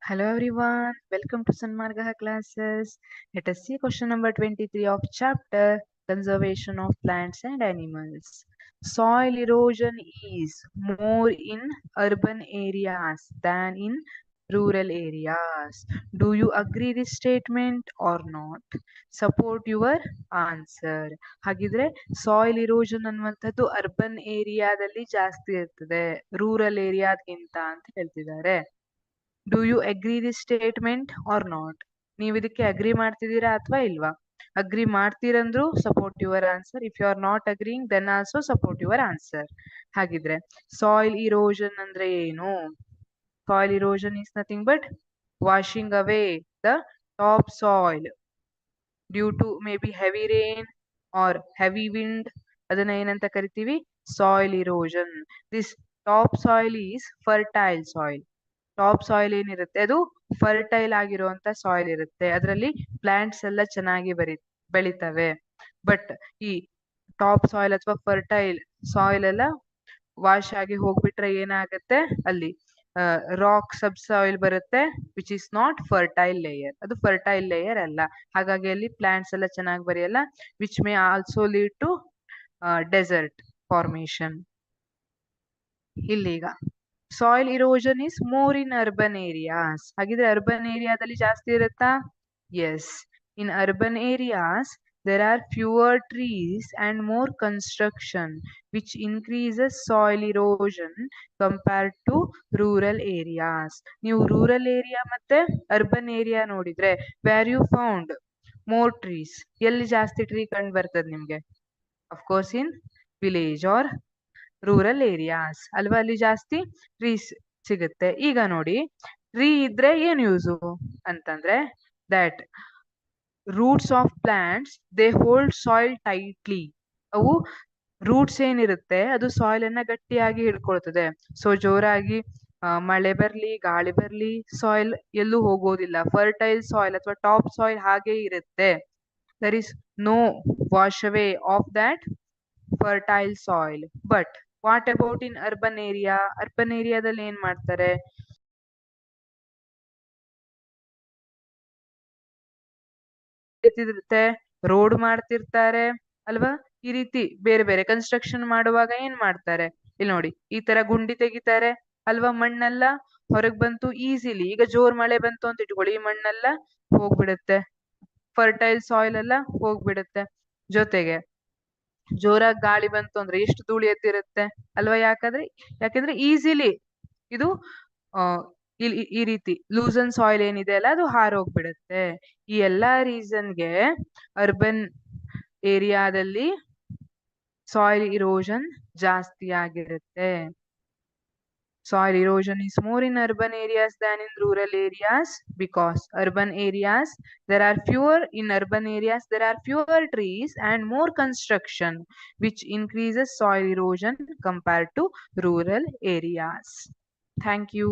Hello everyone, welcome to Sanmargaha classes. Let us see question number 23 of chapter Conservation of Plants and Animals. Soil erosion is more in urban areas than in rural areas. Do you agree this statement or not? Support your answer. ಹಾಗಿದ್ರೆ soil erosion ಅನ್ನುವಂಥದ್ದು urban ಏರಿಯಾದಲ್ಲಿ ಜಾಸ್ತಿ ಇರ್ತದೆ rural ಏರಿಯಾದ್ಗಿಂತ ಅಂತ ಹೇಳ್ತಿದ್ದಾರೆ. Do you agree this statement or not? ನೀವು ಇದಕ್ಕೆ ಅಗ್ರಿ ಮಾಡ್ತಿದ್ದೀರಾ ಅಥವಾ ಇಲ್ವಾ? ಅಗ್ರಿ ಮಾಡ್ತೀರಂದ್ರು support your answer. If you are not agreeing then also support your answer. ಹಾಗಿದ್ರೆ ಸಾಯಿಲ್ ಇರೋಷನ್ ಅಂದ್ರೆ ಏನು? Soil erosion is nothing but washing away the top soil due to maybe heavy rain or heavy wind. ಅದನ್ನ ಏನಂತ ಕರಿತೀವಿ? Soil erosion. This top soil is fertile soil. Top soil ಏನಿರುತ್ತೆ ಅದು fertile ಆಗಿರುವಂತ soil ಇರುತ್ತೆ, ಅದರಲ್ಲಿ plants ಎಲ್ಲ ಚೆನ್ನಾಗಿ ಬೆಳಿತವೆ. ಬಟ್ ಈ ಟಾಪ್ ಸಾಯಿಲ್ ಅಥವಾ ಫರ್ಟೈಲ್ ಸಾಯಿಲ್ ಎಲ್ಲ ವಾಶ್ ಆಗಿ ಹೋಗ್ಬಿಟ್ರೆ ಏನಾಗುತ್ತೆ, ಅಲ್ಲಿ ರಾಕ್ ಸಬ್ ಸಾಯಿಲ್ ಬರುತ್ತೆ which is not fertile layer. ಅದು ಫರ್ಟೈಲ್ ಲೇಯರ್ ಅಲ್ಲ, ಹಾಗಾಗಿ ಅಲ್ಲಿ ಪ್ಲಾಂಟ್ಸ್ ಎಲ್ಲ ಚೆನ್ನಾಗಿ ಬರೆಯಲ್ಲ, which may also lead to desert formation. ಇಲ್ಲೀಗ soil erosion is more in urban areas. ಹಾಗಿದ್ರೆ ಅರ್ಬನ್ ಏರಿಯಾದಲ್ಲಿ ಜಾಸ್ತಿ ಇರುತ್ತಾ? Yes. In urban areas there are fewer trees and more construction which increases soil erosion compared to rural areas. ನೀವು rural area ಮತ್ತೆ urban area ನೋಡಿದ್ರೆ where you found more trees, ಎಲ್ಲಿ ಜಾಸ್ತಿ tree ಕಂಡು ಬರ್ತದೆ ನಿಮ್ಗೆ? Of course in village or rural areas ಅಲ್ವಾ, ಅಲ್ಲಿ ಜಾಸ್ತಿ ಟ್ರೀಸ್ ಸಿಗುತ್ತೆ. ಈಗ ನೋಡಿ, ಟ್ರೀ ಇದ್ರೆ ಏನ್ ಯೂಸು ಅಂತಂದ್ರೆ that roots of plants they hold soil tightly. ಅವು ರೂಟ್ಸ್ ಏನಿರುತ್ತೆ ಅದು ಸಾಯಿಲ್ ಅನ್ನ ಗಟ್ಟಿಯಾಗಿ ಹಿಡ್ಕೊಳ್ತದೆ. ಸೊ ಜೋರಾಗಿ ಮಳೆ ಬರ್ಲಿ ಗಾಳಿ ಬರ್ಲಿ ಸಾಯಿಲ್ ಎಲ್ಲೂ ಹೋಗೋದಿಲ್ಲ. ಫರ್ಟೈಲ್ ಸಾಯಿಲ್ ಅಥವಾ ಟಾಪ್ ಸಾಯಿಲ್ ಹಾಗೆ ಇರುತ್ತೆ. There is no wash away of that fertile soil. But what about in urban area? Urban ಏರಿಯಾದಲ್ಲಿ ಏನ್ ಮಾಡ್ತಾರೆ? ರೋಡ್ ಮಾಡ್ತಿರ್ತಾರೆ ಅಲ್ವಾ, ಈ ರೀತಿ ಬೇರೆ ಬೇರೆ ಕನ್ಸ್ಟ್ರಕ್ಷನ್ ಮಾಡುವಾಗ ಏನ್ ಮಾಡ್ತಾರೆ, ಇಲ್ಲಿ ನೋಡಿ ಈ ತರ ಗುಂಡಿ ತೆಗಿತಾರೆ ಅಲ್ವಾ, ಮಣ್ಣೆಲ್ಲ ಹೊರಗ್ ಬಂತು ಈಸಿಲಿ. ಈಗ ಜೋರ್ ಮಳೆ ಬಂತು ಅಂತ ಇಟ್ಕೊಳ್ಳಿ, ಈ ಮಣ್ಣೆಲ್ಲ ಹೋಗ್ಬಿಡುತ್ತೆ, ಫರ್ಟೈಲ್ ಸಾಯಿಲ್ ಎಲ್ಲ ಹೋಗ್ಬಿಡುತ್ತೆ. ಜೊತೆಗೆ ಜೋರಾಗಿ ಗಾಳಿ ಬಂತು ಅಂದ್ರೆ ಎಷ್ಟು ಧೂಳಿ ಎದ್ದಿರುತ್ತೆ ಅಲ್ವಾ, ಯಾಕಂದ್ರೆ ಈಸಿಲಿ ಇದು ಈ ರೀತಿ ಲೂಸನ್ ಸಾಯಿಲ್ ಏನಿದೆ ಅಲ್ಲ ಅದು ಹಾರೋಗ್ಬಿಡುತ್ತೆ. ಈ ಎಲ್ಲಾ ರೀಸನ್ಗೆ ಅರ್ಬನ್ ಏರಿಯಾದಲ್ಲಿ ಸಾಯಿಲ್ ಇರೋಷನ್ ಜಾಸ್ತಿ ಆಗಿರುತ್ತೆ. Soil erosion is more in urban areas than in rural areas because there are fewer trees and more construction which increases soil erosion compared to rural areas. Thank you.